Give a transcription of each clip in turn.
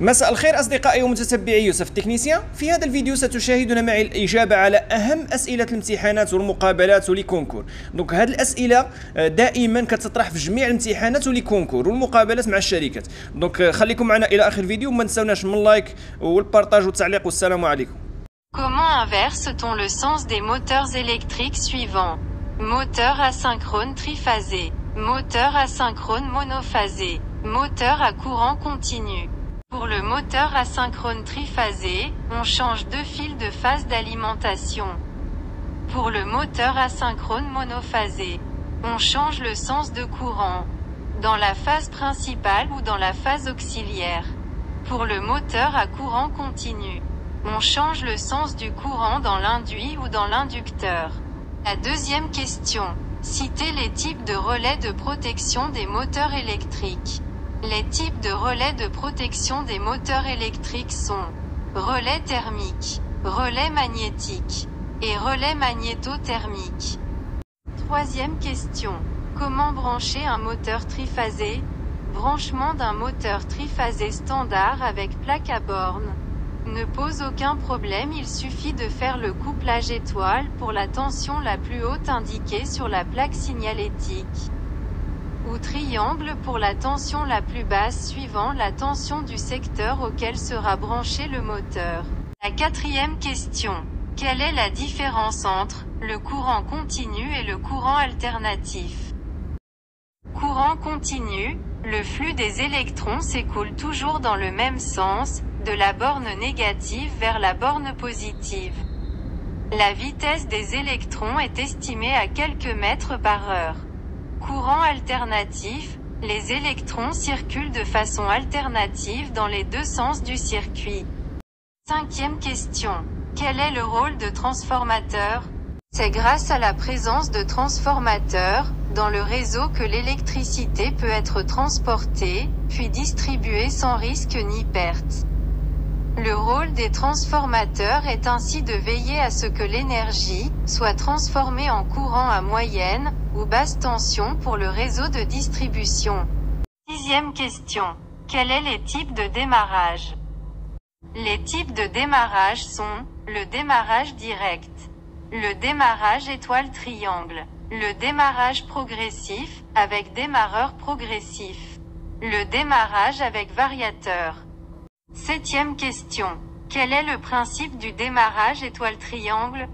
مساء الخير أصدقائي ومتتبعي يوسف التكنيسيان. في هذا الفيديو ستشاهدون معي الإجابة على أهم أسئلة الامتحانات والمقابلات وليكونكور. دونك هذه الأسئلة دائما كتطرح في جميع الامتحانات وليكونكور والمقابلات مع الشركات. دونك خليكم معنا إلى آخر الفيديو، وما تنساوناش من اللايك والبارطاج والتعليق، والسلام عليكم. Comment inverse-t-on le sens des moteurs électriques suivants? Moteur asynchrone triphasé, moteur asynchrone monophasé, moteur à courant continu. Pour le moteur asynchrone triphasé, on change deux fils de phase d'alimentation. Pour le moteur asynchrone monophasé, on change le sens de courant dans la phase principale ou dans la phase auxiliaire. Pour le moteur à courant continu, on change le sens du courant dans l'induit ou dans l'inducteur. La deuxième question. Citez les types de relais de protection des moteurs électriques. Les types de relais de protection des moteurs électriques sont relais thermique, relais magnétique et relais magnétothermique. Troisième question. Comment brancher un moteur triphasé? Branchement d'un moteur triphasé standard avec plaque à borne ne pose aucun problème, il suffit de faire le couplage étoile pour la tension la plus haute indiquée sur la plaque signalétique, ou triangle pour la tension la plus basse suivant la tension du secteur auquel sera branché le moteur. La quatrième question. Quelle est la différence entre le courant continu et le courant alternatif? Courant continu, le flux des électrons s'écoule toujours dans le même sens, de la borne négative vers la borne positive. La vitesse des électrons est estimée à quelques mètres par heure. Courant alternatif, les électrons circulent de façon alternative dans les deux sens du circuit. Cinquième question. Quel est le rôle de transformateur? C'est grâce à la présence de transformateurs dans le réseau que l'électricité peut être transportée, puis distribuée sans risque ni perte. Le rôle des transformateurs est ainsi de veiller à ce que l'énergie soit transformée en courant à moyenne ou basse tension pour le réseau de distribution. Sixième question. Quels sont les types de démarrage? Les types de démarrage sont le démarrage direct, le démarrage étoile-triangle, le démarrage progressif, avec démarreur progressif, le démarrage avec variateur. Septième question. Quel est le principe du démarrage étoile-triangle?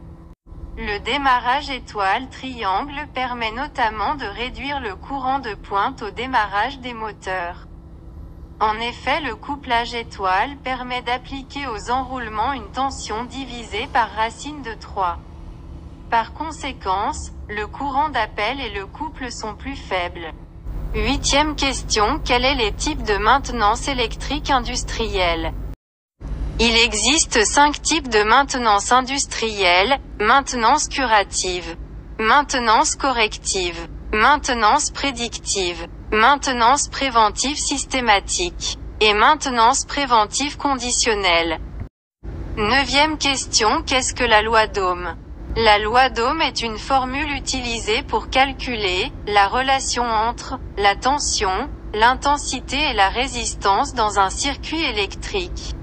Le démarrage étoile-triangle permet notamment de réduire le courant de pointe au démarrage des moteurs. En effet, le couplage étoile permet d'appliquer aux enroulements une tension divisée par racine de 3. Par conséquence, le courant d'appel et le couple sont plus faibles. Huitième question. Quels sont les types de maintenance électrique industrielle? Il existe 5 types de maintenance industrielle: maintenance curative, maintenance corrective, maintenance prédictive, maintenance préventive systématique, et maintenance préventive conditionnelle. Neuvième question. Qu'est-ce que la loi d'Ohm? La loi d'Ohm est une formule utilisée pour calculer la relation entre la tension, l'intensité et la résistance dans un circuit électrique.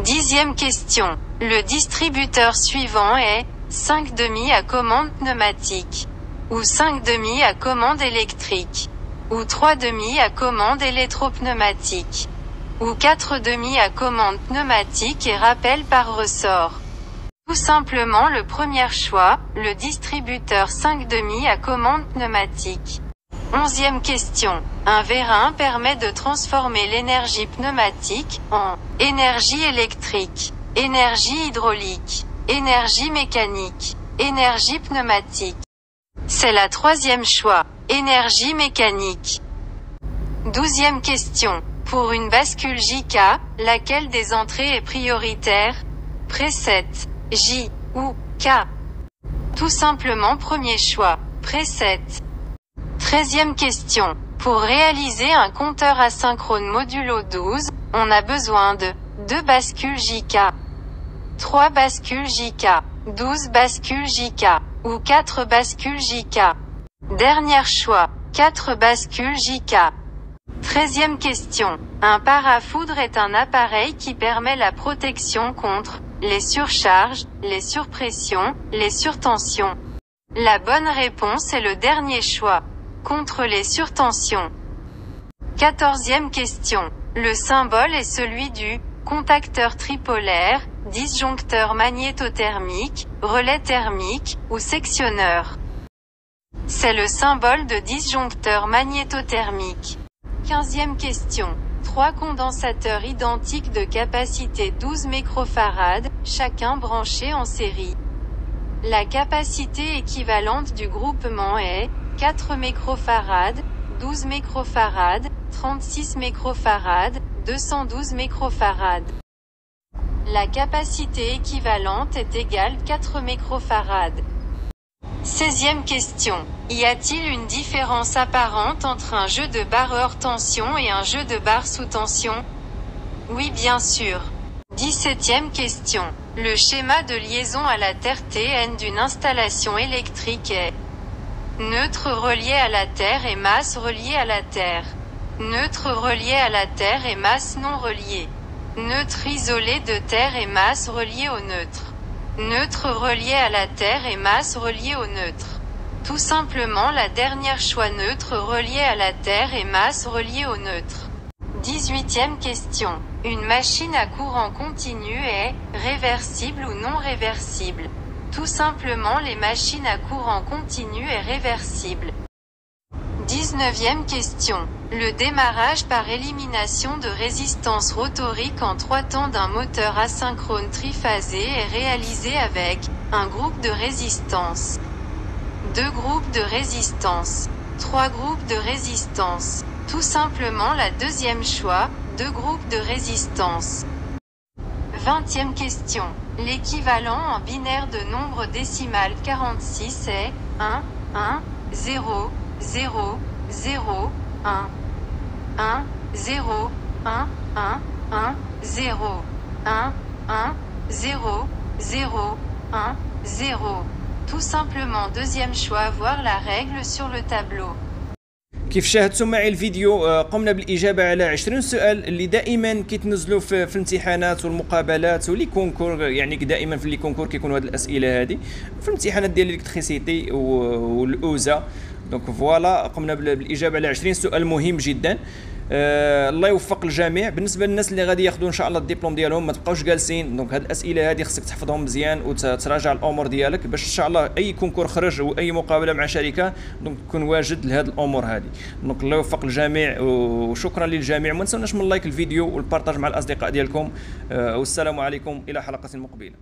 Dixième question. Le distributeur suivant est 5/2 à commande pneumatique, ou 5/2 à commande électrique, ou 3/2 à commande électropneumatique, ou 4/2 à commande pneumatique et rappel par ressort. Tout simplement le premier choix, le distributeur 5/2 à commande pneumatique. Onzième question. Un vérin permet de transformer l'énergie pneumatique en énergie électrique, énergie hydraulique, énergie mécanique, énergie pneumatique. C'est la troisième choix, énergie mécanique. Douzième question. Pour une bascule JK, laquelle des entrées est prioritaire? Preset, J ou K? Tout simplement premier choix, preset. 13e question. Pour réaliser un compteur asynchrone modulo 12, on a besoin de 2 bascules JK, 3 bascules JK, 12 bascules JK, ou 4 bascules JK. Dernier choix, 4 bascules JK. 13e question. Un parafoudre est un appareil qui permet la protection contre les surcharges, les surpressions, les surtensions. La bonne réponse est le dernier choix. Contre les surtensions. 14e question. Le symbole est celui du contacteur tripolaire, disjoncteur magnétothermique, relais thermique, ou sectionneur. C'est le symbole de disjoncteur magnétothermique. 15e question. 3 condensateurs identiques de capacité 12 microfarad, chacun branché en série. La capacité équivalente du groupement est 4 microfarad, 12 microfarad, 36 microfarad, 212 microfarad. La capacité équivalente est égale 4 microfarad. 16e question. Y a-t-il une différence apparente entre un jeu de barre hors tension et un jeu de barre sous tension? Oui, bien sûr. 17e question. Le schéma de liaison à la Terre TN d'une installation électrique est neutre relié à la Terre et masse reliée à la Terre. Neutre relié à la Terre et masse non reliée. Neutre isolé de Terre et masse reliée au neutre. Neutre relié à la Terre et masse reliée au neutre. Tout simplement la dernière choix neutre relié à la Terre et masse reliée au neutre. 18e question. Une machine à courant continu est réversible ou non réversible? Tout simplement les machines à courant continu est réversible. 19e question. Le démarrage par élimination de résistance rotorique en 3 temps d'un moteur asynchrone triphasé est réalisé avec un groupe de résistance, 2 groupes de résistance, 3 groupes de résistance. Tout simplement la deuxième choix, 2 groupes de résistance. 20e question. L'équivalent en binaire de nombre décimal 46 est 1, 1, 0, 0, 0, 1, 1, 0, 1, 1, 1, 0, 1, 1, 0, 0, 1, 0. Tout simplement deuxième choix, voir la règle sur le tableau. كيف شاهدتم معي الفيديو قمنا بالإجابة على 20 سؤال اللي دائما كيتنزلوا في الامتحانات والمقابلات ولي كونكور، يعني دائما في لي كونكور كيكونوا هذه الأسئلة هذه في الامتحانات ديال الإلكتريسيتي والأوزا. دونك فوالا قمنا بالإجابة على 20 سؤال مهم جدا. الله يوفق الجميع. بالنسبه للناس اللي غادي ياخذوا ان شاء الله الدبلوم ديالهم ما تبقاوش جالسين، دونك هاد الاسئله هذه خصك تحفظهم مزيان وتراجع الامور ديالك باش ان شاء الله اي كونكور خرج واي مقابله مع شركه دونك تكون واجد لهاد الامور هذه. دونك الله يوفق الجميع وشكرا للجميع. ما تنسوناش من لايك الفيديو والبارطاج مع الاصدقاء ديالكم، والسلام عليكم الى حلقه مقبله.